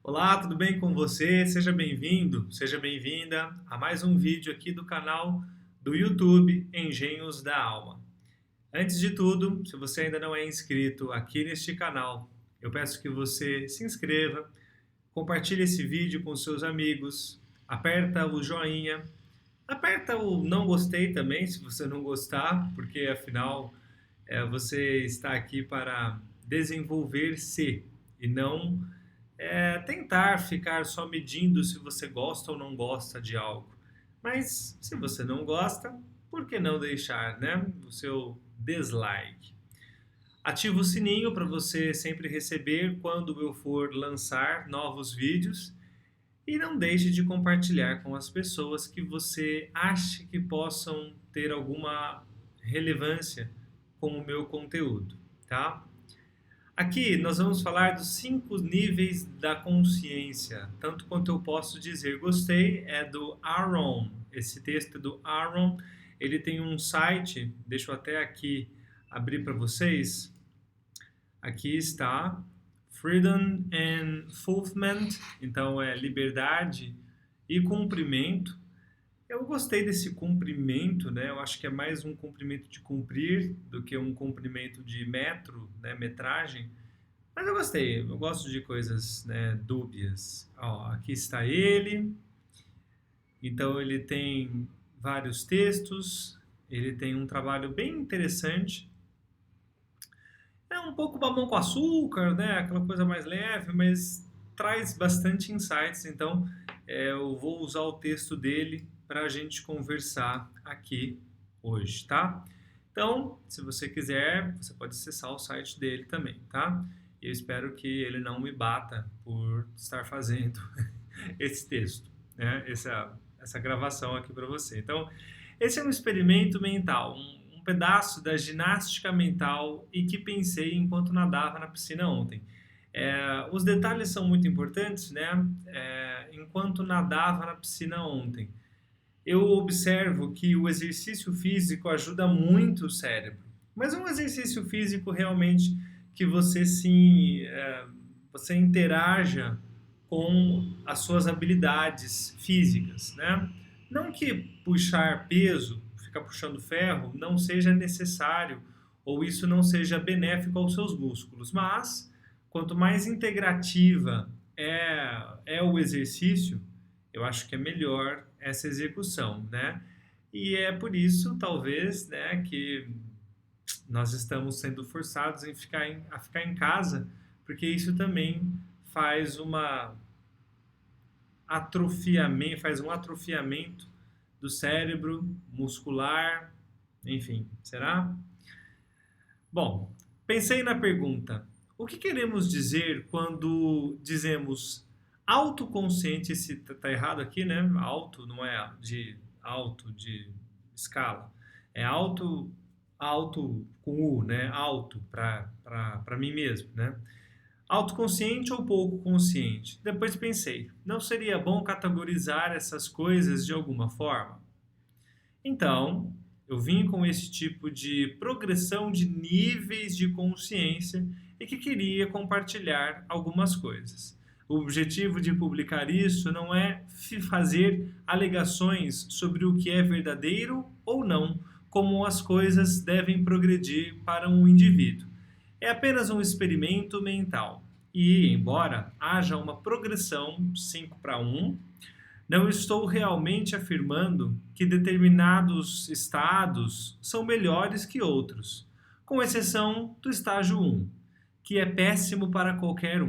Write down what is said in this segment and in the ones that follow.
Olá, tudo bem com você? Seja bem-vindo, seja bem-vinda a mais um vídeo aqui do canal do YouTube Engenhos da Alma. Antes de tudo, se você ainda não é inscrito aqui neste canal, eu peço que você se inscreva, compartilhe esse vídeo com seus amigos, aperta o joinha, aperta o não gostei também, se você não gostar, porque afinal você está aqui para desenvolver-se e não tentar ficar só medindo se você gosta ou não gosta de algo. Mas se você não gosta, por que não deixar, né, o seu dislike? Ativa o sininho para você sempre receber quando eu for lançar novos vídeos e não deixe de compartilhar com as pessoas que você acha que possam ter alguma relevância com o meu conteúdo, tá? Aqui nós vamos falar dos 5 níveis da consciência. Tanto quanto eu posso dizer gostei é do Aaron. Esse texto é do Aaron. Ele tem um site, deixa eu até aqui abrir para vocês. Aqui está Freedom and Fulfillment, então é liberdade e cumprimento. Eu gostei desse cumprimento, né? Eu acho que é mais um cumprimento de cumprir do que um cumprimento de metro, né? Metragem. Mas eu gostei, eu gosto de coisas, né, dúbias. Ó, aqui está ele. Então ele tem vários textos, ele tem um trabalho bem interessante. É um pouco mamão com açúcar, né? Aquela coisa mais leve, mas traz bastante insights. Então eu vou usar o texto dele para a gente conversar aqui hoje, tá? Então, se você quiser, você pode acessar o site dele também, tá? Eu espero que ele não me bata por estar fazendo esse texto, né? Essa gravação aqui para você. Então, esse é um experimento mental, um pedaço da ginástica mental e que pensei enquanto nadava na piscina ontem. Os detalhes são muito importantes, né? Enquanto nadava na piscina ontem, eu observo que o exercício físico ajuda muito o cérebro, mas um exercício físico realmente que você interaja com as suas habilidades físicas, né? Não que puxar peso, ficar puxando ferro, não seja necessário ou isso não seja benéfico aos seus músculos, mas quanto mais integrativa é o exercício, eu acho que é melhor essa execução, né? E é por isso, talvez, né, que nós estamos sendo forçados a ficar em casa, porque isso também faz faz um atrofiamento do cérebro muscular, enfim, será? Bom, pensei na pergunta: o que queremos dizer quando dizemos autoconsciente? Se tá errado aqui, né? Auto não é de alto de escala, é alto com U, né? Alto para mim mesmo, né? Autoconsciente ou pouco consciente? Depois pensei, não seria bom categorizar essas coisas de alguma forma? Então, eu vim com esse tipo de progressão de níveis de consciência e que queria compartilhar algumas coisas. O objetivo de publicar isso não é fazer alegações sobre o que é verdadeiro ou não, como as coisas devem progredir para um indivíduo. É apenas um experimento mental. E, embora haja uma progressão 5 para 1, não estou realmente afirmando que determinados estados são melhores que outros, com exceção do estágio 1, que é péssimo para qualquer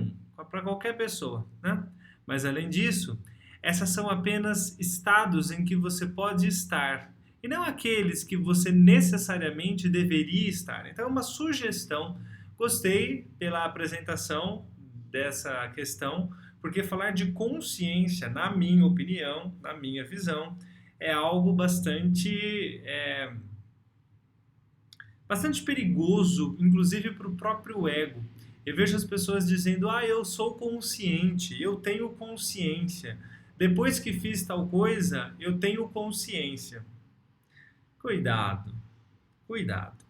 para qualquer pessoa, né? Mas além disso, essas são apenas estados em que você pode estar e não aqueles que você necessariamente deveria estar. Então é uma sugestão. Gostei pela apresentação dessa questão, porque falar de consciência, na minha opinião, na minha visão, é algo bastante perigoso, inclusive para o próprio ego. Eu vejo as pessoas dizendo: eu sou consciente, eu tenho consciência. Depois que fiz tal coisa, eu tenho consciência. Cuidado, cuidado.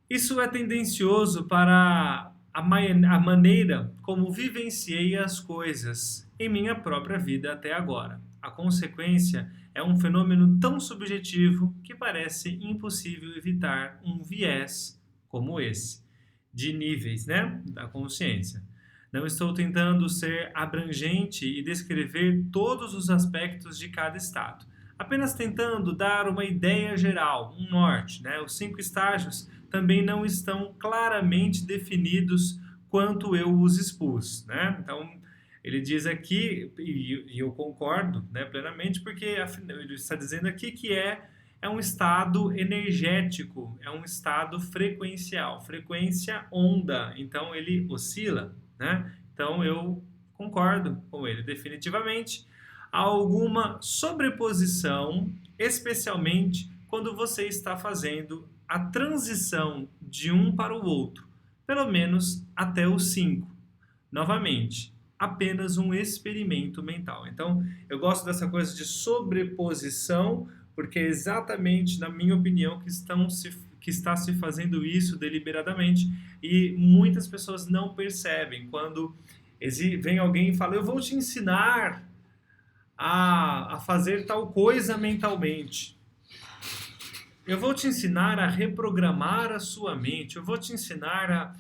Isso é tendencioso para a maneira como vivenciei as coisas em minha própria vida até agora. A consequência é um fenômeno tão subjetivo que parece impossível evitar um viés como esse, de níveis, né, da consciência. Não estou tentando ser abrangente e descrever todos os aspectos de cada estado, apenas tentando dar uma ideia geral, um norte, né? Os 5 estágios também não estão claramente definidos quanto eu os expus, né? Então, ele diz aqui, e eu concordo, né, plenamente, porque ele está dizendo aqui que é um estado energético, é um estado frequencial, frequência onda, então ele oscila, né? Então eu concordo com ele definitivamente. Há alguma sobreposição, especialmente quando você está fazendo a transição de um para o outro, pelo menos até os 5. Novamente, apenas um experimento mental. Então, eu gosto dessa coisa de sobreposição, porque é exatamente, na minha opinião, que está se fazendo isso deliberadamente e muitas pessoas não percebem. Quando vem alguém e fala, eu vou te ensinar a fazer tal coisa mentalmente. Eu vou te ensinar a reprogramar a sua mente. Eu vou te ensinar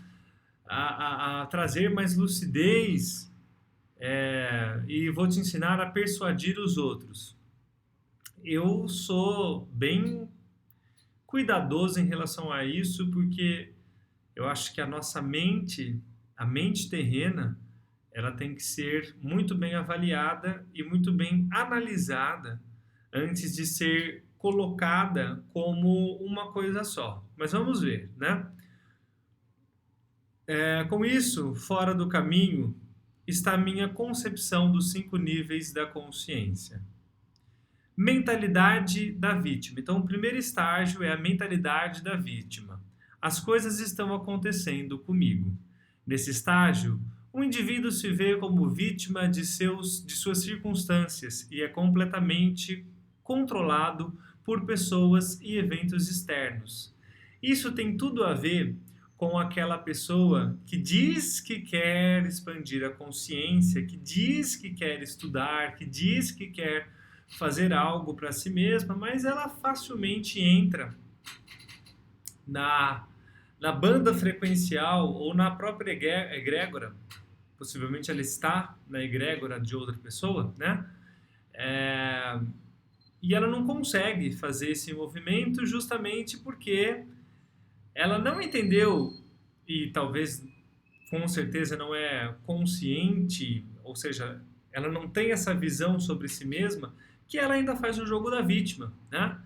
a trazer mais lucidez. E vou te ensinar a persuadir os outros. Eu sou bem cuidadoso em relação a isso, porque eu acho que a nossa mente, a mente terrena, ela tem que ser muito bem avaliada e muito bem analisada antes de ser colocada como uma coisa só. Mas vamos ver, né? Com isso, fora do caminho, está a minha concepção dos 5 níveis da consciência. Mentalidade da vítima. Então, o primeiro estágio é a mentalidade da vítima. As coisas estão acontecendo comigo. Nesse estágio, o indivíduo se vê como vítima de suas circunstâncias e é completamente controlado por pessoas e eventos externos. Isso tem tudo a ver com aquela pessoa que diz que quer expandir a consciência, que diz que quer estudar, que diz que quer fazer algo para si mesma, mas ela facilmente entra na banda frequencial ou na própria egrégora, possivelmente ela está na egrégora de outra pessoa, né? E ela não consegue fazer esse movimento justamente porque ela não entendeu e talvez com certeza não é consciente, ou seja, ela não tem essa visão sobre si mesma, que ela ainda faz o jogo da vítima, né?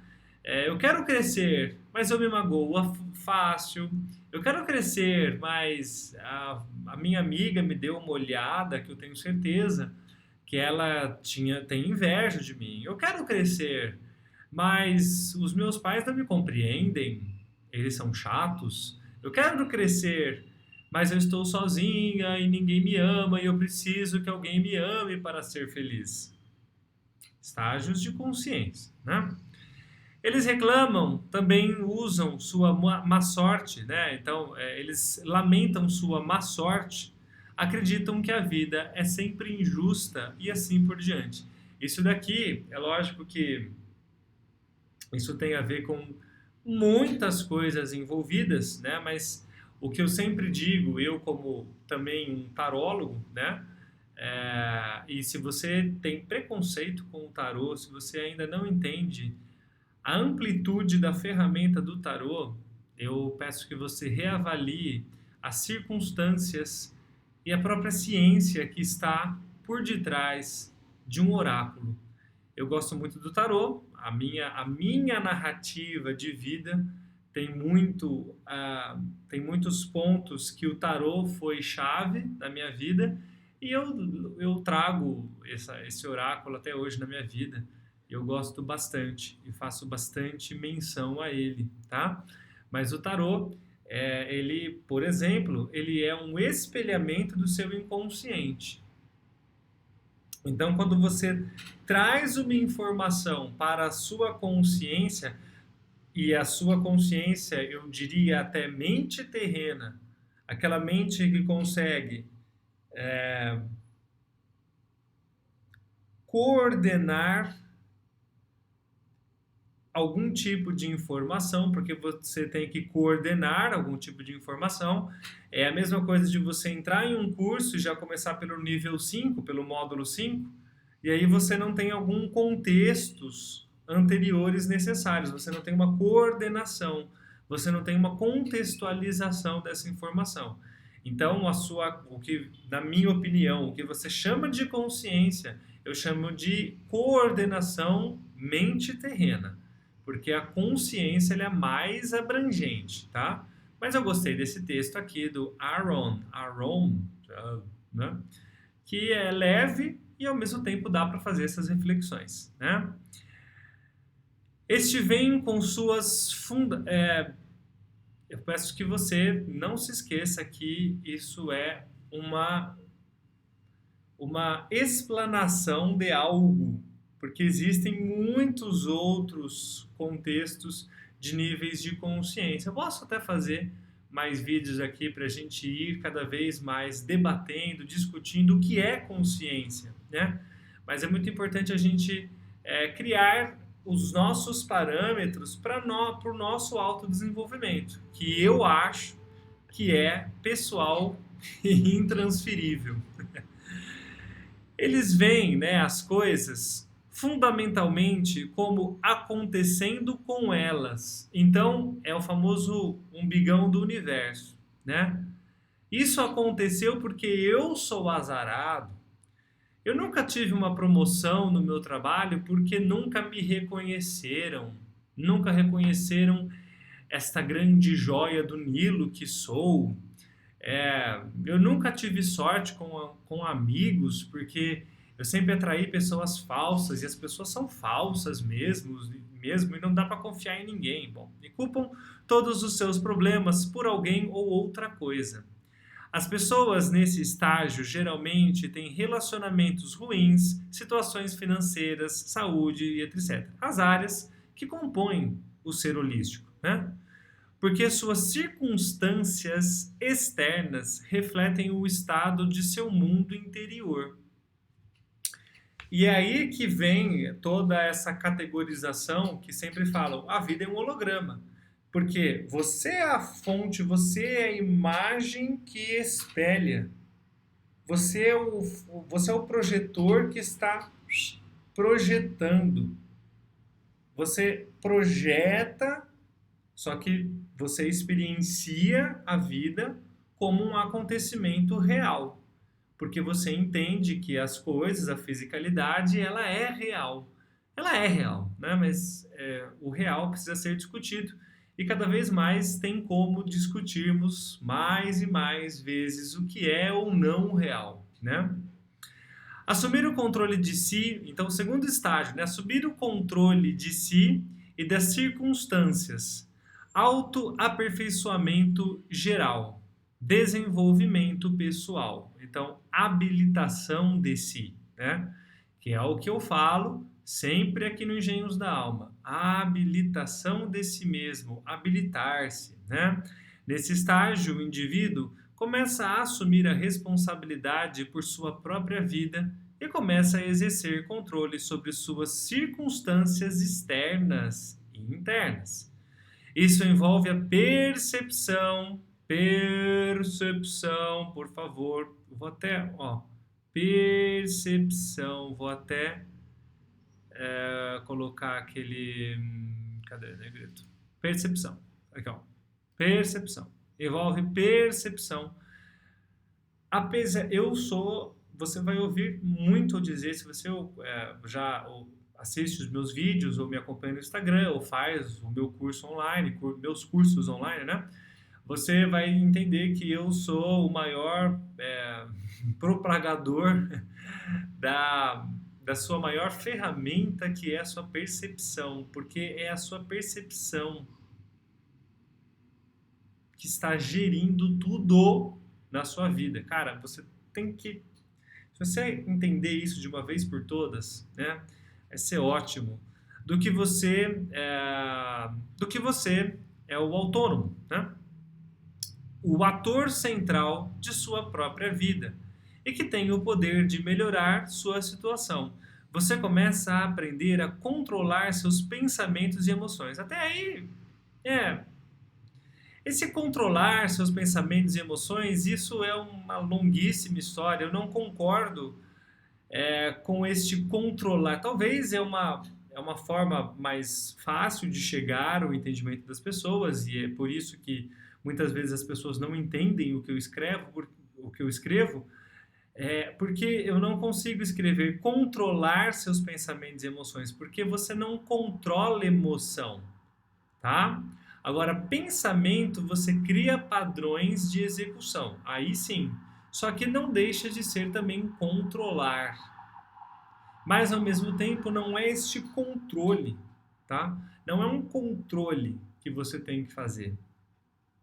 Eu quero crescer, mas eu me magoo fácil. Eu quero crescer, mas a minha amiga me deu uma olhada que eu tenho certeza que ela tem inveja de mim. Eu quero crescer, mas os meus pais não me compreendem. Eles são chatos. Eu quero crescer, mas eu estou sozinha e ninguém me ama e eu preciso que alguém me ame para ser feliz. Estágios de consciência, né? Eles reclamam, também usam sua má sorte, né? Então, eles lamentam sua má sorte, acreditam que a vida é sempre injusta e assim por diante. Isso daqui, é lógico que isso tem a ver com muitas coisas envolvidas, né? Mas o que eu sempre digo, eu como também um tarólogo, né? E se você tem preconceito com o tarô, se você ainda não entende a amplitude da ferramenta do tarô, eu peço que você reavalie as circunstâncias e a própria ciência que está por detrás de um oráculo. Eu gosto muito do tarô, a minha narrativa de vida tem muitos pontos que o tarô foi chave na minha vida e eu trago esse oráculo até hoje na minha vida. Eu gosto bastante e faço bastante menção a ele, tá? Mas o tarô, ele, por exemplo, ele é um espelhamento do seu inconsciente. Então, quando você traz uma informação para a sua consciência, e a sua consciência, eu diria até mente terrena, aquela mente que consegue coordenar algum tipo de informação, porque você tem que coordenar algum tipo de informação. É a mesma coisa de você entrar em um curso e já começar pelo nível 5, pelo módulo 5, e aí você não tem algum contextos anteriores necessários, você não tem uma coordenação, você não tem uma contextualização dessa informação. Então, o que, na minha opinião, o que você chama de consciência, eu chamo de coordenação mente terrena, porque a consciência ela é mais abrangente, tá? Mas eu gostei desse texto aqui do Aaron, né? Que é leve e ao mesmo tempo dá para fazer essas reflexões, né? Este vem com suas eu peço que você não se esqueça que isso é uma explanação de algo, porque existem muitos outros contextos de níveis de consciência. Eu posso até fazer mais vídeos aqui para a gente ir cada vez mais debatendo, discutindo o que é consciência, né? Mas é muito importante a gente criar os nossos parâmetros para o nosso autodesenvolvimento, que eu acho que é pessoal e intransferível. Eles veem, né, as coisas fundamentalmente como acontecendo com elas. Então, é o famoso umbigão do universo, né? Isso aconteceu porque eu sou azarado. Eu nunca tive uma promoção no meu trabalho porque nunca me reconheceram. Nunca reconheceram esta grande joia do Nilo que sou. Eu nunca tive sorte com amigos, porque eu sempre atraí pessoas falsas, e as pessoas são falsas mesmo e não dá para confiar em ninguém. Bom, e culpam todos os seus problemas por alguém ou outra coisa. As pessoas nesse estágio geralmente têm relacionamentos ruins, situações financeiras, saúde e etc. As áreas que compõem o ser holístico, né? Porque suas circunstâncias externas refletem o estado de seu mundo interior. E é aí que vem toda essa categorização que sempre falam, a vida é um holograma. Porque você é a fonte, você é a imagem que espelha. Você é o projetor que está projetando. Você projeta, só que você experiencia a vida como um acontecimento real, porque você entende que as coisas, a fisicalidade, ela é real. Ela é real, né? Mas o real precisa ser discutido e cada vez mais tem como discutirmos mais e mais vezes o que é ou não real, né? Assumir o controle de si, então o segundo estágio, né? Assumir o controle de si e das circunstâncias. Autoaperfeiçoamento geral. Desenvolvimento pessoal. Então, habilitação de si, né? Que é o que eu falo sempre aqui no Engenhos da Alma. A habilitação de si mesmo, habilitar-se, né? Nesse estágio, o indivíduo começa a assumir a responsabilidade por sua própria vida e começa a exercer controle sobre suas circunstâncias externas e internas. Isso envolve a percepção, por favor, vou até, percepção, vou até colocar aquele, cadê, negrito? Percepção, aqui ó, percepção, envolve percepção. Apesar, você vai ouvir muito dizer, se você já assiste os meus vídeos ou me acompanha no Instagram ou faz o meu curso online, meus cursos online, né? Você vai entender que eu sou o maior propagador da sua maior ferramenta, que é a sua percepção, porque é a sua percepção que está gerindo tudo na sua vida. Cara, você tem que... Se você entender isso de uma vez por todas, né, vai ser ótimo. Do que você é o autônomo, né? o ator central de sua própria vida e que tem o poder de melhorar sua situação. Você começa a aprender a controlar seus pensamentos e emoções. Até aí, é. Esse controlar seus pensamentos e emoções, isso é uma longuíssima história. Eu não concordo com este controlar. Talvez é uma forma mais fácil de chegar ao entendimento das pessoas, e é por isso que muitas vezes as pessoas não entendem o que eu escrevo, porque eu não consigo escrever controlar seus pensamentos e emoções, porque você não controla emoção, tá? Agora, pensamento, você cria padrões de execução, aí sim. Só que não deixa de ser também controlar. Mas, ao mesmo tempo, não é este controle, tá? Não é um controle que você tem que fazer.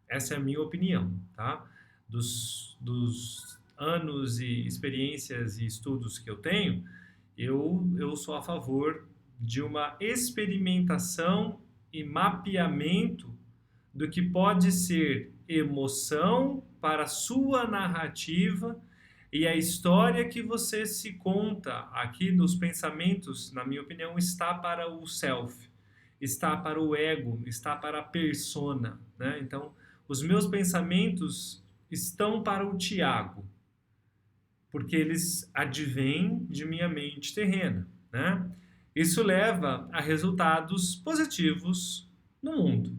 Essa é a minha opinião, tá? Dos anos e experiências e estudos que eu tenho, eu sou a favor de uma experimentação e mapeamento do que pode ser emoção para a sua narrativa e a história que você se conta aqui nos pensamentos, na minha opinião, está para o self, está para o ego, está para a persona, né? Então, os meus pensamentos estão para o Tiago, porque eles advêm de minha mente terrena, né? Isso leva a resultados positivos no mundo.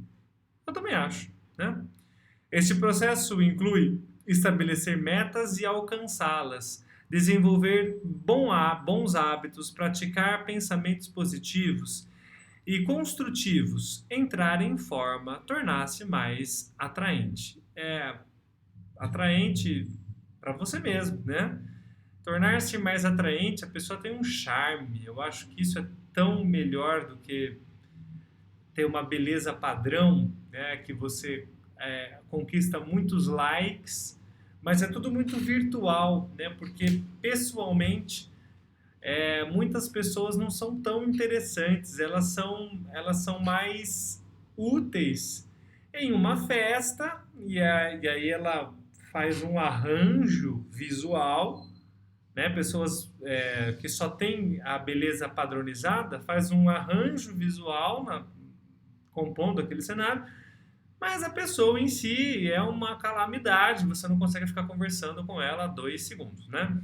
Eu também acho, né? Este processo inclui estabelecer metas e alcançá-las, desenvolver bons hábitos, praticar pensamentos positivos e construtivos, entrar em forma, tornar-se mais atraente. É atraente para você mesmo, né? Tornar-se mais atraente, a pessoa tem um charme. Eu acho que isso é tão melhor do que ter uma beleza padrão, né? Que você conquista muitos likes, mas é tudo muito virtual, né? Porque pessoalmente muitas pessoas não são tão interessantes, elas são mais úteis em uma festa e aí ela faz um arranjo visual, né? Pessoas que só têm a beleza padronizada faz um arranjo visual compondo aquele cenário, mas a pessoa em si é uma calamidade, você não consegue ficar conversando com ela 2 segundos, né?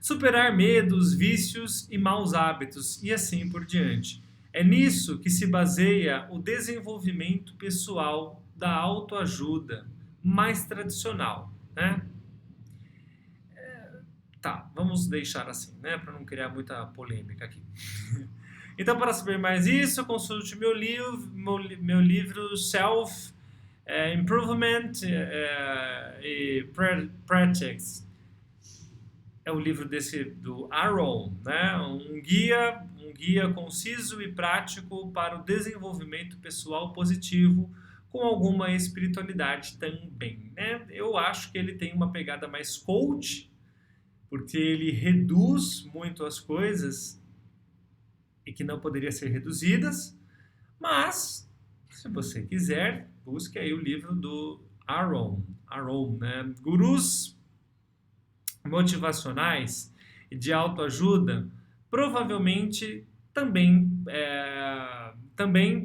Superar medos, vícios e maus hábitos e assim por diante. É nisso que se baseia o desenvolvimento pessoal da autoajuda mais tradicional, né? Tá, vamos deixar assim, né, para não criar muita polêmica aqui. Então, para saber mais isso, consulte meu livro Self Improvement e Practice. É o livro do Aaron, né? Um guia conciso e prático para o desenvolvimento pessoal positivo com alguma espiritualidade também, né? Eu acho que ele tem uma pegada mais coach, porque ele reduz muito as coisas e que não poderiam ser reduzidas, mas se você quiser, busque aí o livro do Aaron, né? Gurus motivacionais e de autoajuda, provavelmente também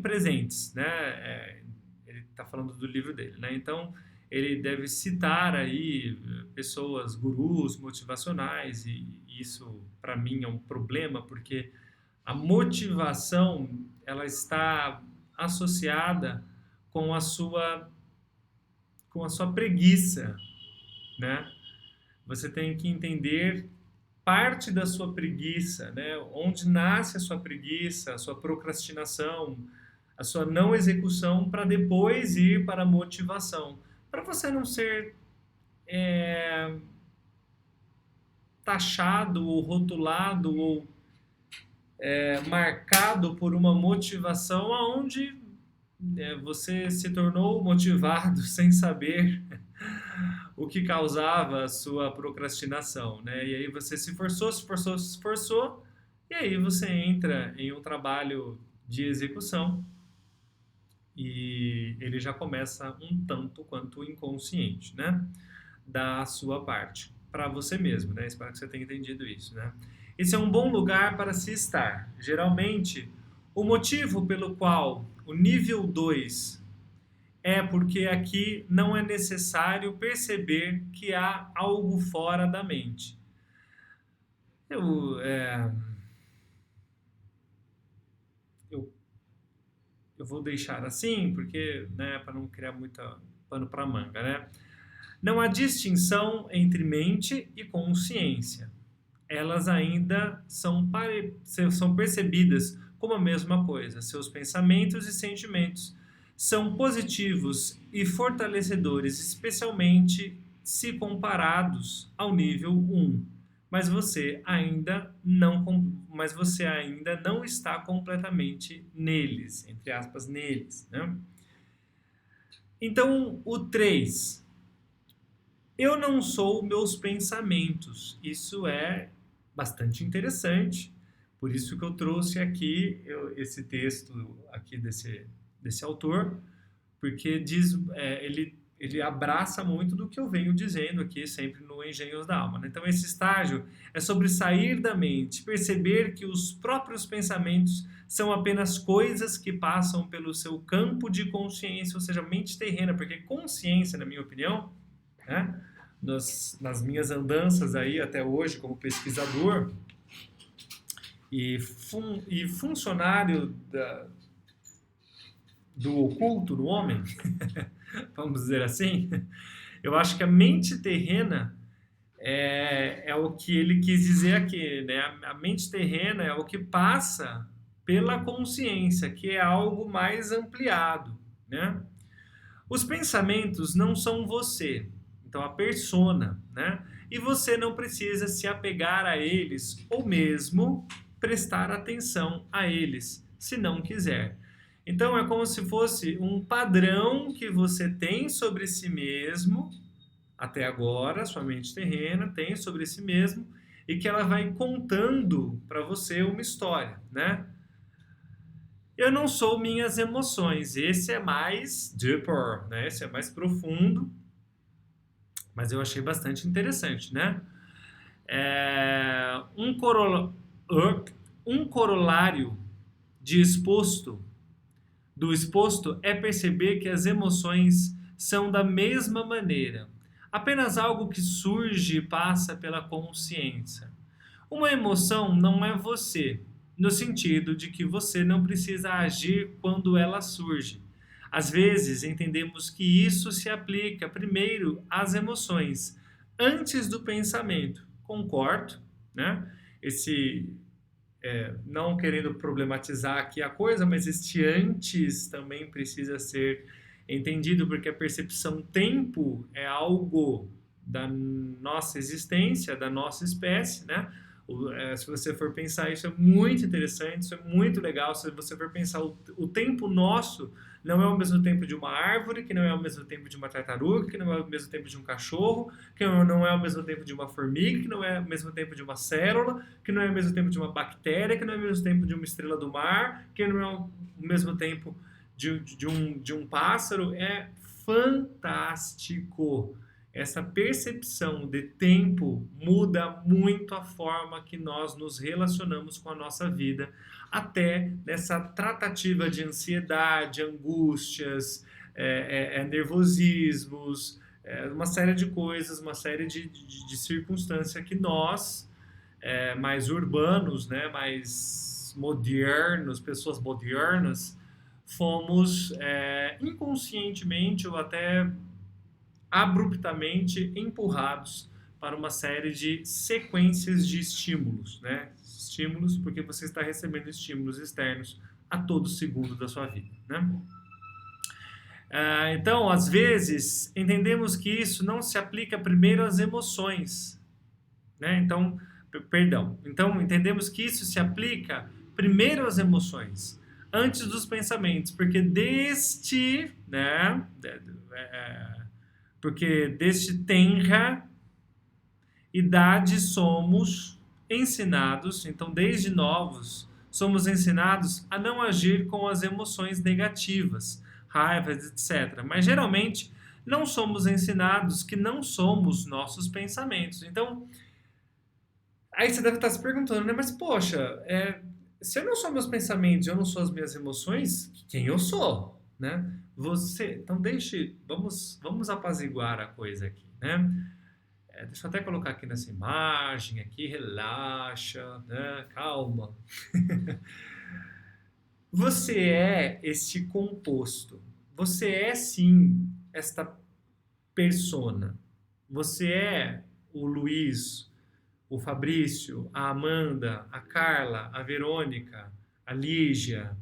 presentes, né? Ele está falando do livro dele, né? Então ele deve citar aí pessoas, gurus motivacionais, e isso para mim é um problema, porque a motivação ela está associada com a sua preguiça, né? Você tem que entender parte da sua preguiça, né? Onde nasce a sua preguiça, a sua procrastinação, a sua não execução, para depois ir para a motivação. Para você não ser taxado ou rotulado ou marcado por uma motivação aonde você se tornou motivado sem saber o que causava a sua procrastinação, né? E aí você se esforçou, e aí você entra em um trabalho de execução e ele já começa um tanto quanto inconsciente, né? Da sua parte, para você mesmo, né? Espero que você tenha entendido isso, né? Esse é um bom lugar para se estar. Geralmente, o motivo pelo qual o nível 2 é porque aqui não é necessário perceber que há algo fora da mente. Eu, é, eu, eu vou deixar assim, porque, né, para não criar muita pano para manga, né? Não há distinção entre mente e consciência. Elas ainda são percebidas como a mesma coisa. Seus pensamentos e sentimentos são positivos e fortalecedores, especialmente se comparados ao nível 1. Mas você ainda não está completamente neles, entre aspas, neles, né? Então, o 3. Eu não sou meus pensamentos. Isso é bastante interessante. Por isso que eu trouxe aqui esse texto aqui desse autor, porque ele abraça muito do que eu venho dizendo aqui sempre no Engenhos da Alma, né? Então esse estágio é sobre sair da mente, perceber que os próprios pensamentos são apenas coisas que passam pelo seu campo de consciência, ou seja, mente terrena, porque consciência, na minha opinião, né? Nas minhas andanças aí até hoje como pesquisador e funcionário do oculto no homem, vamos dizer assim, eu acho que a mente terrena é o que ele quis dizer aqui, né? A mente terrena é o que passa pela consciência, que é algo mais ampliado, né? Os pensamentos não são você, então a persona, né? E você não precisa se apegar a eles ou mesmo prestar atenção a eles, se não quiser. Então é como se fosse um padrão que você tem sobre si mesmo, até agora, sua mente terrena tem sobre si mesmo, e que ela vai contando para você uma história, né? Eu não sou minhas emoções. Esse é mais deeper, né? Esse é mais profundo, mas eu achei bastante interessante, né? É, um corolário de do exposto é perceber que as emoções são da mesma maneira, apenas algo que surge e passa pela consciência. Uma emoção não é você, no sentido de que você não precisa agir quando ela surge. Às vezes entendemos que isso se aplica primeiro às emoções, antes do pensamento. Concordo, né? Esse não querendo problematizar aqui a coisa, mas este antes também precisa ser entendido, porque a percepção tempo é algo da nossa existência, da nossa espécie, né? Se você for pensar, isso é muito interessante, isso é muito legal. Se você for pensar, o tempo nosso não é o mesmo tempo de uma árvore, que não é o mesmo tempo de uma tartaruga, que não é o mesmo tempo de um cachorro, que não é o mesmo tempo de uma formiga, que não é o mesmo tempo de uma célula, que não é o mesmo tempo de uma bactéria, que não é o mesmo tempo de uma estrela do mar, que não é o mesmo tempo de um pássaro. É fantástico. Essa percepção de tempo muda muito a forma que nós nos relacionamos com a nossa vida, até nessa tratativa de ansiedade, angústias, nervosismos, uma série de coisas, uma série de circunstâncias que nós, mais urbanos, né, mais modernos, pessoas modernas, fomos inconscientemente ou até abruptamente empurrados para uma série de sequências de estímulos, né? Estímulos porque você está recebendo estímulos externos a todo segundo da sua vida, né? Então, às vezes, entendemos que isso não se aplica primeiro às emoções, né? Então, Então, entendemos que isso se aplica primeiro às emoções, antes dos pensamentos, porque deste tenra idade somos ensinados, então desde novos somos ensinados a não agir com as emoções negativas, raivas, etc. Mas geralmente não somos ensinados que não somos nossos pensamentos. Então, aí você deve estar se perguntando, né? Mas poxa, se eu não sou meus pensamentos, eu não sou as minhas emoções, quem eu sou, né? Então vamos apaziguar a coisa aqui, né? Deixa eu até colocar aqui nessa imagem, aqui, relaxa, né? Calma. Você é este composto. Você é sim esta persona. Você é o Luiz, o Fabrício, a Amanda, a Carla, a Verônica, a Lígia.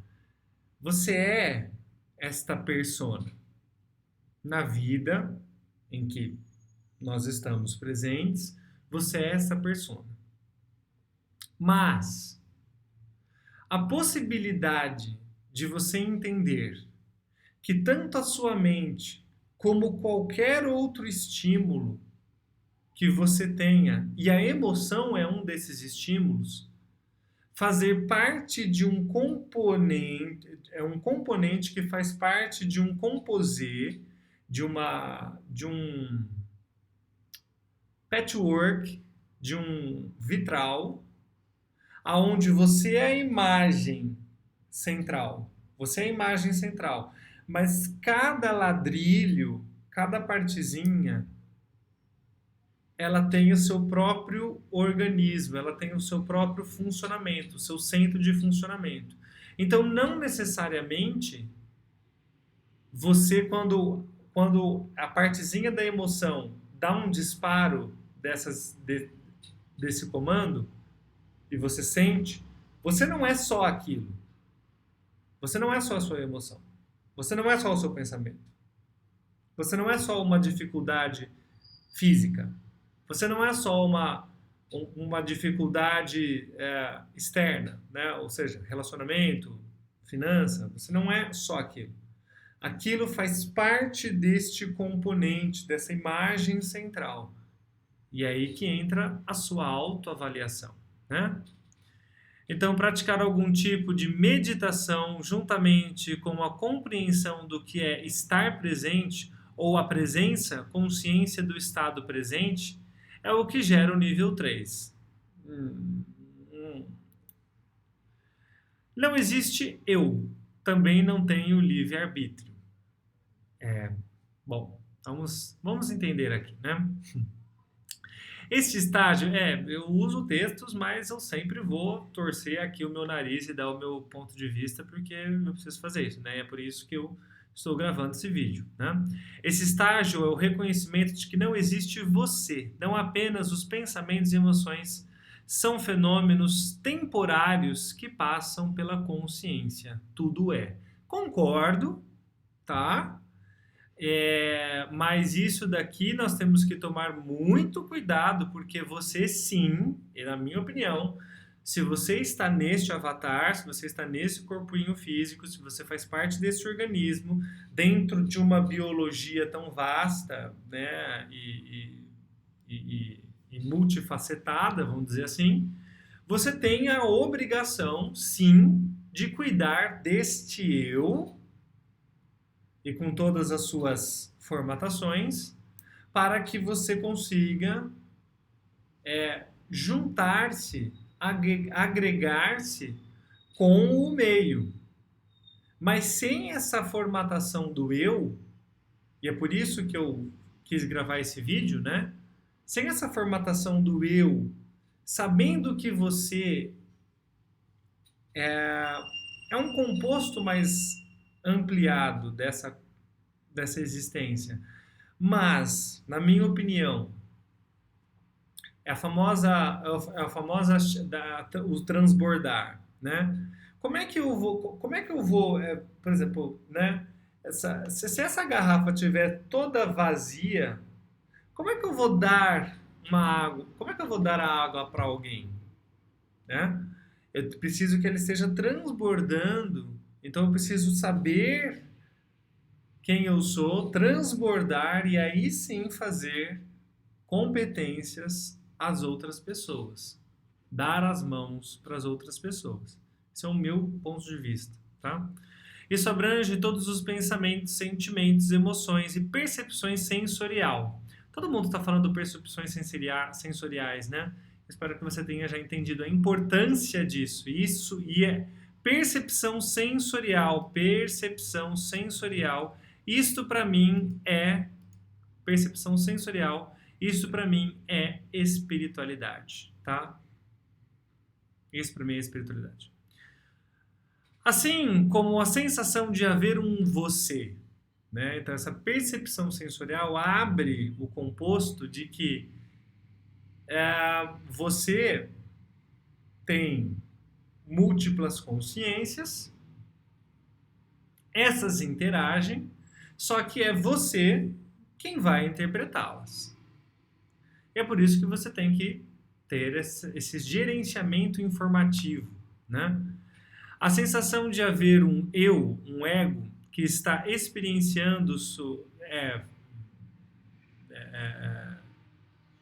Você é esta persona na vida em que nós estamos presentes. Você é essa persona. Mas a possibilidade de você entender que tanto a sua mente como qualquer outro estímulo que você tenha, e a emoção é um desses estímulos, fazer parte de um componente, é um componente que faz parte de um composê, de um patchwork, de um vitral, aonde você é a imagem central. Você é a imagem central. Mas cada ladrilho, cada partezinha, ela tem o seu próprio organismo, ela tem o seu próprio funcionamento, o seu centro de funcionamento. Então, não necessariamente você, quando a partezinha da emoção dá um disparo desse comando, e você sente, você não é só aquilo. Você não é só a sua emoção. Você não é só o seu pensamento. Você não é só uma dificuldade física. Você não é só uma dificuldade externa, né? Ou seja, relacionamento, finança. Você não é só aquilo. Aquilo faz parte deste componente, dessa imagem central. E é aí que entra a sua autoavaliação, né? Então, praticar algum tipo de meditação juntamente com a compreensão do que é estar presente ou a presença, consciência do estado presente, é o que gera o nível 3. Não existe eu, também não tenho livre-arbítrio. Bom, vamos entender aqui, né? Este estágio, eu uso textos, mas eu sempre vou torcer aqui o meu nariz e dar o meu ponto de vista, porque eu preciso fazer isso, né? É por isso que eu estou gravando esse vídeo, né? Esse estágio é o reconhecimento de que não existe você, não apenas os pensamentos e emoções são fenômenos temporários que passam pela consciência. Tudo é. Concordo, tá? Mas isso daqui nós temos que tomar muito cuidado, porque você sim, e na minha opinião, se você está neste avatar, se você está nesse corpinho físico, se você faz parte desse organismo, dentro de uma biologia tão vasta, né, e multifacetada, vamos dizer assim, você tem a obrigação, sim, de cuidar deste eu e com todas as suas formatações, para que você consiga juntar-se, agregar-se com o meio. Mas sem essa formatação do eu, e é por isso que eu quis gravar esse vídeo, né? Sem essa formatação do eu, sabendo que você é um composto mais ampliado dessa existência. Mas, na minha opinião, é a famosa o transbordar, né? Como é que eu vou, por exemplo, né? Se essa garrafa tiver toda vazia, como é que eu vou dar uma água? Como é que eu vou dar a água para alguém, né? Eu preciso que ele esteja transbordando, então eu preciso saber quem eu sou, transbordar e aí sim fazer competências às outras pessoas. Dar as mãos para as outras pessoas. Esse é o meu ponto de vista, tá? Isso abrange todos os pensamentos, sentimentos, emoções e percepções sensorial. Todo mundo está falando percepções sensoriais, né? Espero que você tenha já entendido a importância disso. Isso e é percepção sensorial, percepção sensorial. Isto para mim é percepção sensorial. Isso para mim é espiritualidade, tá? Isso para mim é espiritualidade. Assim como a sensação de haver um você, né? Então essa percepção sensorial abre o composto de que você tem múltiplas consciências, essas interagem, só que é você quem vai interpretá-las. E é por isso que você tem que ter esse gerenciamento informativo, né? A sensação de haver um eu, um ego, que está experienciando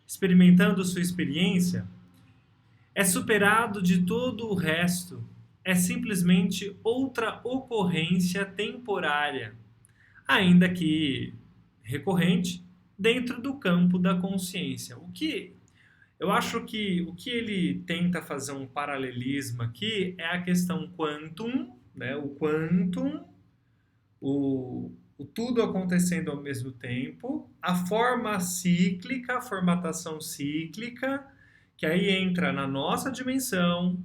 experimentando sua experiência, é superado de todo o resto, é simplesmente outra ocorrência temporária, ainda que recorrente, dentro do campo da consciência. Eu acho que o que ele tenta fazer um paralelismo aqui é a questão quantum, né? O quantum, o tudo acontecendo ao mesmo tempo, a forma cíclica, a formatação cíclica, que aí entra na nossa dimensão,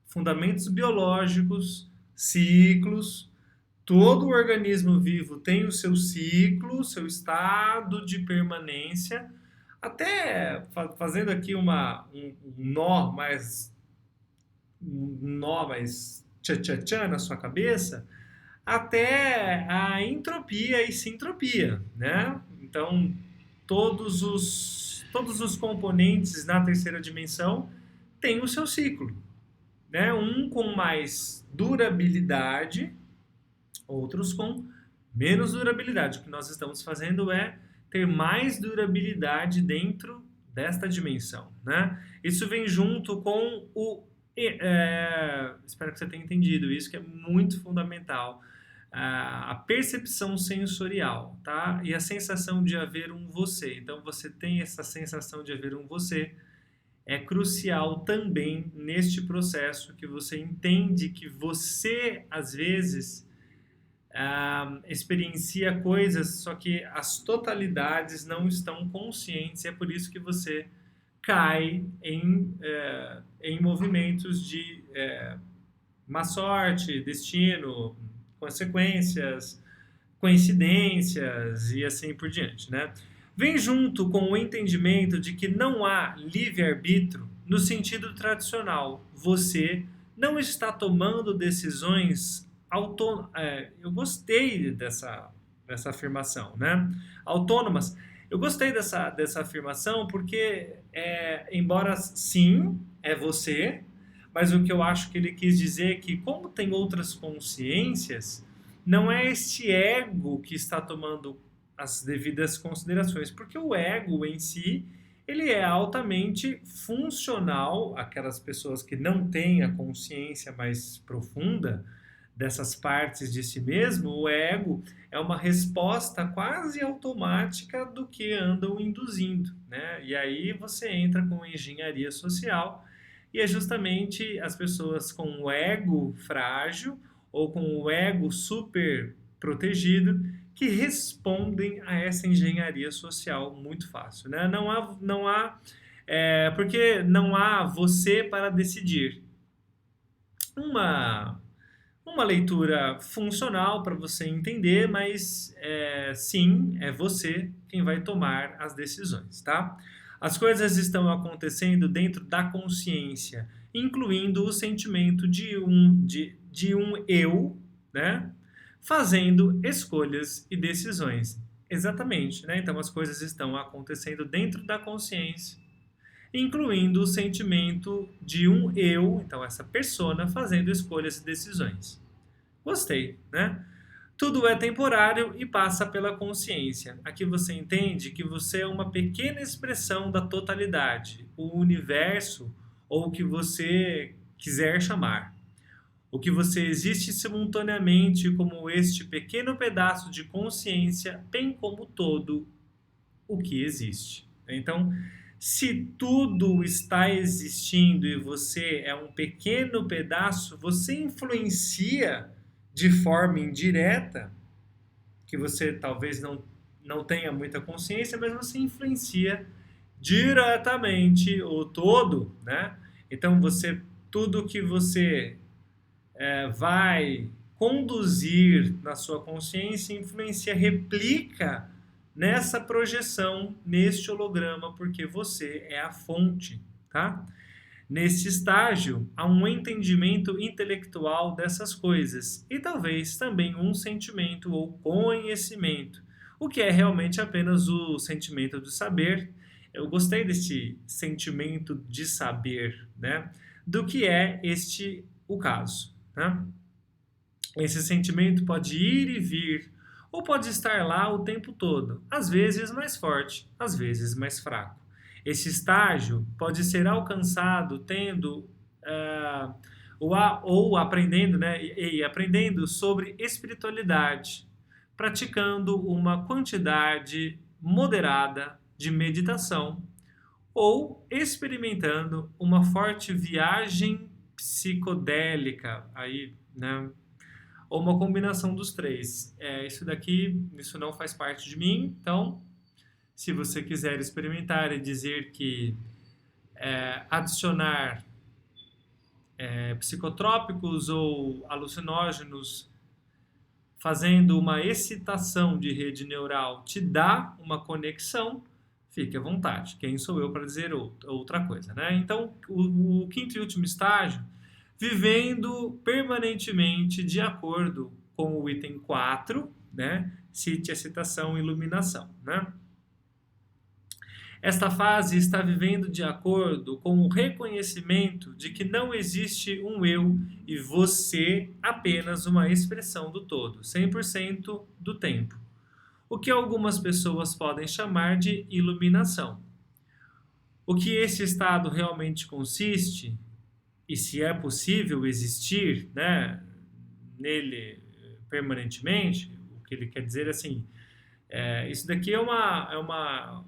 fundamentos biológicos, ciclos. Todo organismo vivo tem o seu ciclo, seu estado de permanência, até fazendo aqui um nó tchan na sua cabeça, até a entropia e sintropia, né? Então, todos os componentes na terceira dimensão têm o seu ciclo, né? Um com mais durabilidade, outros com menos durabilidade. O que nós estamos fazendo é ter mais durabilidade dentro desta dimensão, né? Isso vem junto com espero que você tenha entendido isso, que é muito fundamental. A percepção sensorial, tá? E a sensação de haver um você. Então, você tem essa sensação de haver um você. É crucial também neste processo que você entende que você, às vezes, experiencia coisas, só que as totalidades não estão conscientes. É por isso que você cai em movimentos de má sorte, destino, consequências, coincidências e assim por diante, né? Vem junto com o entendimento de que não há livre-arbítrio no sentido tradicional. Você não está tomando decisões autônomas. Eu gostei dessa afirmação, né? Autônomas. Eu gostei dessa afirmação porque, embora sim, é você, mas o que eu acho que ele quis dizer é que, como tem outras consciências, não é este ego que está tomando as devidas considerações, porque o ego em si, ele é altamente funcional. Aquelas pessoas que não têm a consciência mais profunda dessas partes de si mesmo, o ego é uma resposta quase automática do que andam induzindo, né? E aí você entra com engenharia social, e é justamente as pessoas com o ego frágil ou com o ego super protegido que respondem a essa engenharia social muito fácil, né? Porque não há você para decidir. Uma leitura funcional para você entender, mas sim, é você quem vai tomar as decisões, tá? As coisas estão acontecendo dentro da consciência, incluindo o sentimento de um eu, né? Fazendo escolhas e decisões. Exatamente, né? Então as coisas estão acontecendo dentro da consciência, incluindo o sentimento de um eu, então essa persona fazendo escolhas e decisões. Gostei, né? Tudo é temporário e passa pela consciência. Aqui você entende que você é uma pequena expressão da totalidade, o universo, ou o que você quiser chamar. O que você existe simultaneamente como este pequeno pedaço de consciência, bem como todo o que existe. Então, se tudo está existindo e você é um pequeno pedaço, você influencia de forma indireta, que você talvez não tenha muita consciência, mas você influencia diretamente o todo, né? Então, tudo que você vai conduzir na sua consciência influencia, replica nessa projeção, neste holograma, porque você é a fonte, tá? Nesse estágio, há um entendimento intelectual dessas coisas e talvez também um sentimento ou conhecimento, o que é realmente apenas o sentimento de saber. Eu gostei desse sentimento de saber, né? Do que é o caso, né? Esse sentimento pode ir e vir, ou pode estar lá o tempo todo, às vezes mais forte, às vezes mais fraco. Esse estágio pode ser alcançado tendo ou aprendendo, né, e aprendendo sobre espiritualidade, praticando uma quantidade moderada de meditação ou experimentando uma forte viagem psicodélica, aí, né, ou uma combinação dos três. Isso não faz parte de mim, então, se você quiser experimentar e dizer que adicionar psicotrópicos ou alucinógenos fazendo uma excitação de rede neural te dá uma conexão, fique à vontade. Quem sou eu para dizer outra coisa, né? Então, o quinto e último estágio, vivendo permanentemente de acordo com o item 4, né? Cite, excitação e iluminação, né? Esta fase está vivendo de acordo com o reconhecimento de que não existe um eu e você apenas uma expressão do todo, 100% do tempo. O que algumas pessoas podem chamar de iluminação. O que esse estado realmente consiste, e se é possível existir, né, nele permanentemente, o que ele quer dizer assim, isso daqui é uma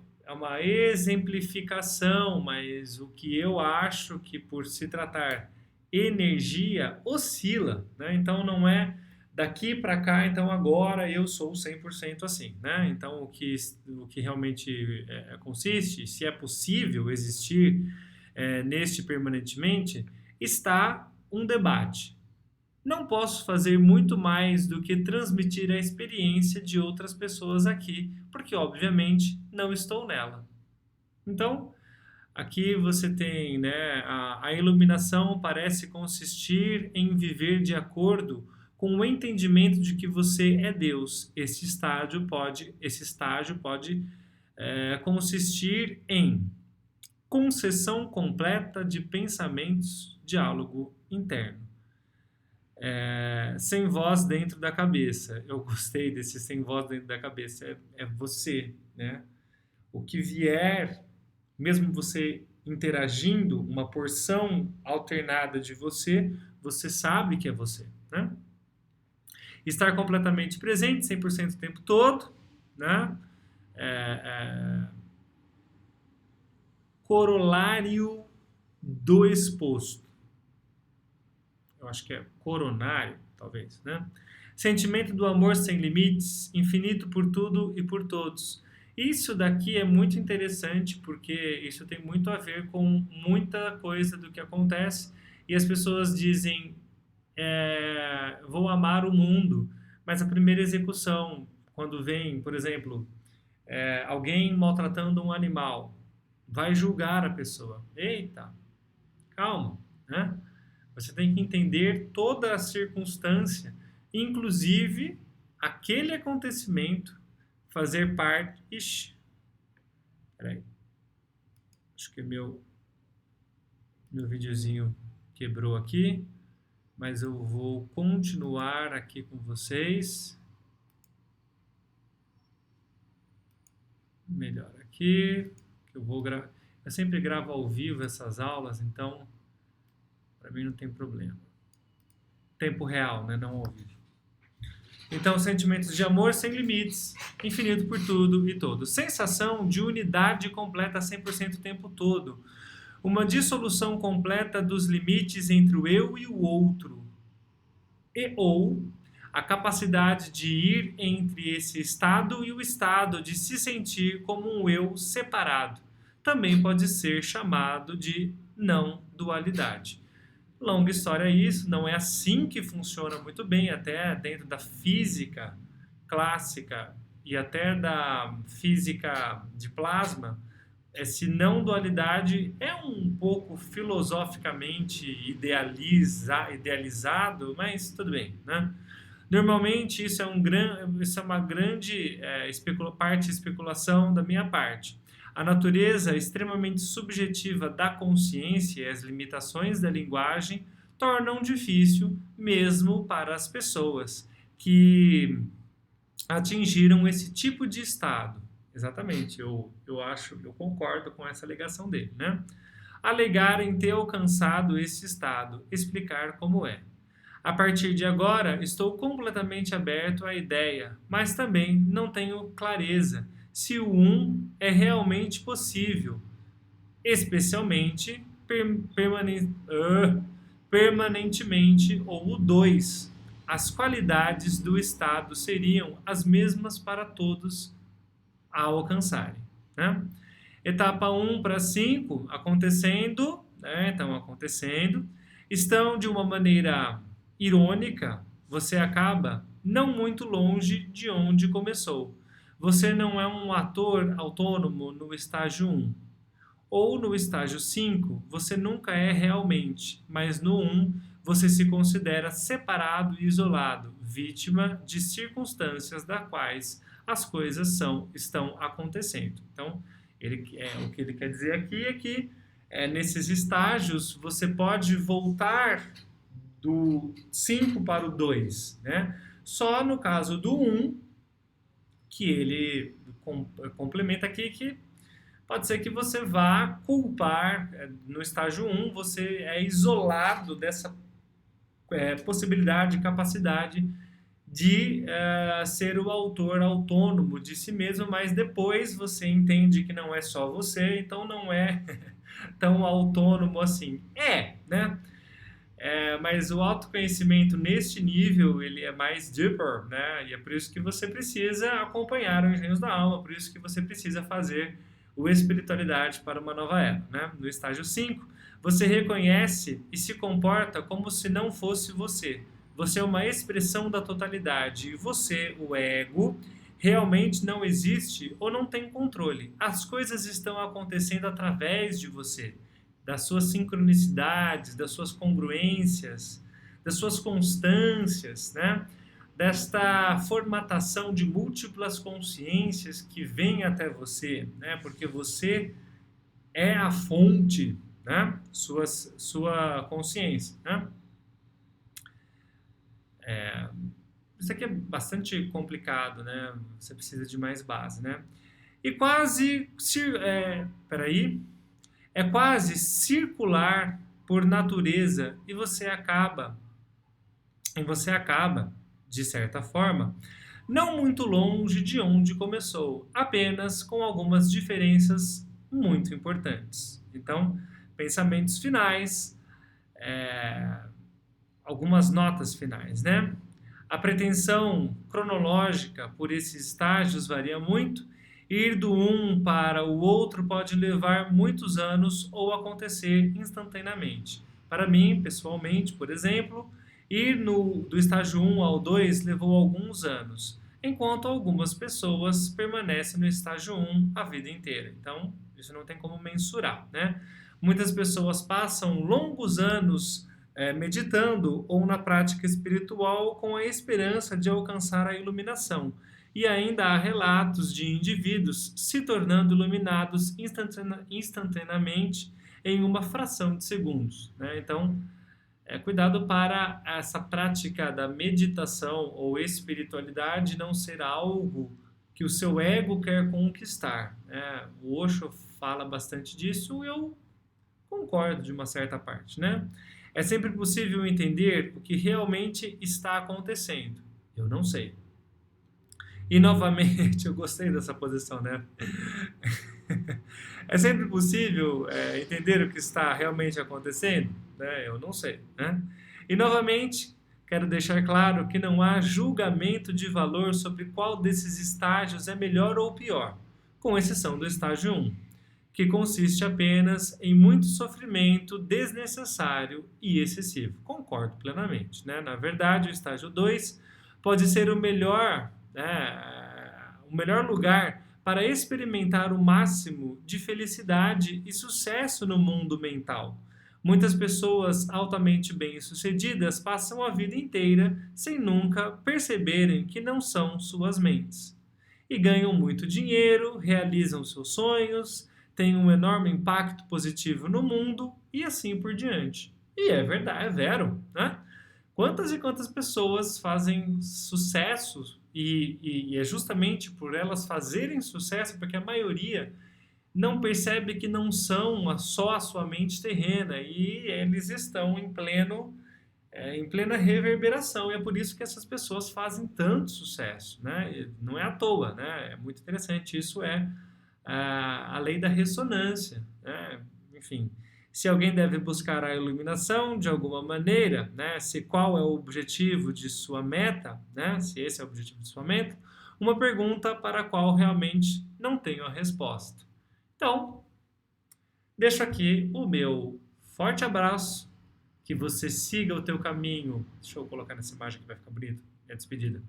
exemplificação, mas o que eu acho que por se tratar energia oscila, né? Então não é daqui para cá, então agora eu sou 100% assim, né? Então o que realmente consiste, se é possível existir neste permanentemente, está um debate. Não posso fazer muito mais do que transmitir a experiência de outras pessoas aqui, porque obviamente não estou nela. Então, aqui você tem, né, a iluminação parece consistir em viver de acordo com o entendimento de que você é Deus. Esse estágio pode consistir em concessão completa de pensamentos, diálogo interno. Sem voz dentro da cabeça. Eu gostei desse sem voz dentro da cabeça. É você, né? O que vier, mesmo você interagindo, uma porção alternada de você, você sabe que é você, né? Estar completamente presente, 100% o tempo todo, né? Corolário do exposto. Eu acho que é coronário, talvez, né? Sentimento do amor sem limites, infinito por tudo e por todos. Isso daqui é muito interessante porque isso tem muito a ver com muita coisa do que acontece e as pessoas dizem vou amar o mundo, mas a primeira execução, quando vem, por exemplo, alguém maltratando um animal, vai julgar a pessoa. Eita, calma, né? Você tem que entender toda a circunstância, inclusive aquele acontecimento fazer parte. Ixi, peraí. Acho que meu videozinho quebrou aqui, mas eu vou continuar aqui com vocês. Melhor aqui, que eu sempre gravo ao vivo essas aulas, então para mim não tem problema. tempo real, né? Não ao vivo. Então, sentimentos de amor sem limites, infinito por tudo e todos. Sensação de unidade completa 100% o tempo todo. Uma dissolução completa dos limites entre o eu e o outro. Ou a capacidade de ir entre esse estado e o estado de se sentir como um eu separado. Também pode ser chamado de não dualidade. Longa história isso, não é assim que funciona muito bem, até dentro da física clássica e até da física de plasma. Esse não dualidade é um pouco filosoficamente idealizado, mas tudo bem, né? Normalmente isso é uma grande parte de especulação da minha parte. A natureza extremamente subjetiva da consciência e as limitações da linguagem tornam difícil mesmo para as pessoas que atingiram esse tipo de estado. Exatamente, eu concordo com essa alegação dele, né? Alegarem ter alcançado esse estado, explicar como é. A partir de agora, estou completamente aberto à ideia, mas também não tenho clareza se o é realmente possível, especialmente permanentemente, ou o 2. As qualidades do estado seriam as mesmas para todos a alcançarem, né? Etapa 1 para 5 acontecendo, né? Então acontecendo, estão de uma maneira irônica, você acaba não muito longe de onde começou. Você não é um ator autônomo no estágio 1. Ou no estágio 5, você nunca é realmente, mas no 1, você se considera separado e isolado, vítima de circunstâncias das quais as coisas estão acontecendo. Então, o que ele quer dizer aqui é que nesses estágios você pode voltar do 5 para o 2, né? Só no caso do 1, que ele complementa aqui, que pode ser que você vá culpar, no estágio 1, você é isolado dessa possibilidade, capacidade de ser o autor autônomo de si mesmo, mas depois você entende que não é só você, então não é tão autônomo assim. Né? Mas o autoconhecimento neste nível, ele é mais deeper, né? E é por isso que você precisa acompanhar o Engenhos da Alma, por isso que você precisa fazer o Espiritualidade para uma Nova Era, né? No estágio 5, você reconhece e se comporta como se não fosse você. Você é uma expressão da totalidade e você, o ego, realmente não existe ou não tem controle. As coisas estão acontecendo através de você, das suas sincronicidades, das suas congruências, das suas constâncias, né? Desta formatação de múltiplas consciências que vêm até você, né? Porque você é a fonte, né? Sua consciência, né? Isso aqui é bastante complicado, né? Você precisa de mais base, né? E é quase circular por natureza e você acaba, de certa forma, não muito longe de onde começou, apenas com algumas diferenças muito importantes. Então, pensamentos finais, algumas notas finais, né? A pretensão cronológica por esses estágios varia muito. Ir do um para o outro pode levar muitos anos ou acontecer instantaneamente. Para mim, pessoalmente, por exemplo, ir do estágio 1 ao 2 levou alguns anos, enquanto algumas pessoas permanecem no estágio 1 a vida inteira. Então, isso não tem como mensurar, né? Muitas pessoas passam longos anos meditando ou na prática espiritual com a esperança de alcançar a iluminação. E ainda há relatos de indivíduos se tornando iluminados instantaneamente em uma fração de segundos, né? Então, cuidado para essa prática da meditação ou espiritualidade não ser algo que o seu ego quer conquistar, né? O Osho fala bastante disso e eu concordo de uma certa parte, né? É sempre possível entender o que realmente está acontecendo. Eu não sei. E novamente, eu gostei dessa posição, né? É sempre possível entender o que está realmente acontecendo? Né? Eu não sei, né? E novamente, quero deixar claro que não há julgamento de valor sobre qual desses estágios é melhor ou pior, com exceção do estágio 1, que consiste apenas em muito sofrimento desnecessário e excessivo. Concordo plenamente, né? Na verdade, o estágio 2 pode ser o melhor lugar para experimentar o máximo de felicidade e sucesso no mundo mental. Muitas pessoas altamente bem-sucedidas passam a vida inteira sem nunca perceberem que não são suas mentes. E ganham muito dinheiro, realizam seus sonhos, têm um enorme impacto positivo no mundo e assim por diante. E é verdade, é vero, né? Quantas e quantas pessoas fazem sucesso e é justamente por elas fazerem sucesso, porque a maioria não percebe que não são só a sua mente terrena e eles estão em plena reverberação. E é por isso que essas pessoas fazem tanto sucesso, né? E não é à toa, né? É muito interessante. Isso é a lei da ressonância, né? Enfim, se alguém deve buscar a iluminação de alguma maneira, né? Se qual é o objetivo de sua meta, né? Se esse é o objetivo de sua meta, uma pergunta para a qual realmente não tenho a resposta. Então, deixo aqui o meu forte abraço, que você siga o teu caminho. Deixa eu colocar nessa imagem que vai ficar bonito, é a despedida.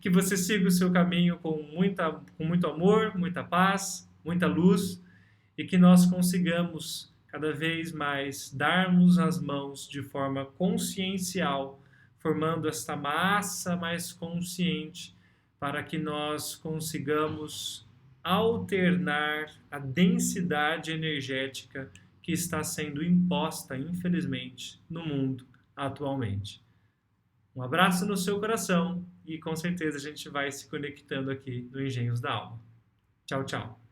Que você siga o seu caminho com muito amor, muita paz, muita luz e que nós consigamos cada vez mais darmos as mãos de forma consciencial, formando esta massa mais consciente para que nós consigamos alternar a densidade energética que está sendo imposta, infelizmente, no mundo atualmente. Um abraço no seu coração e com certeza a gente vai se conectando aqui no Engenhos da Alma. Tchau, tchau.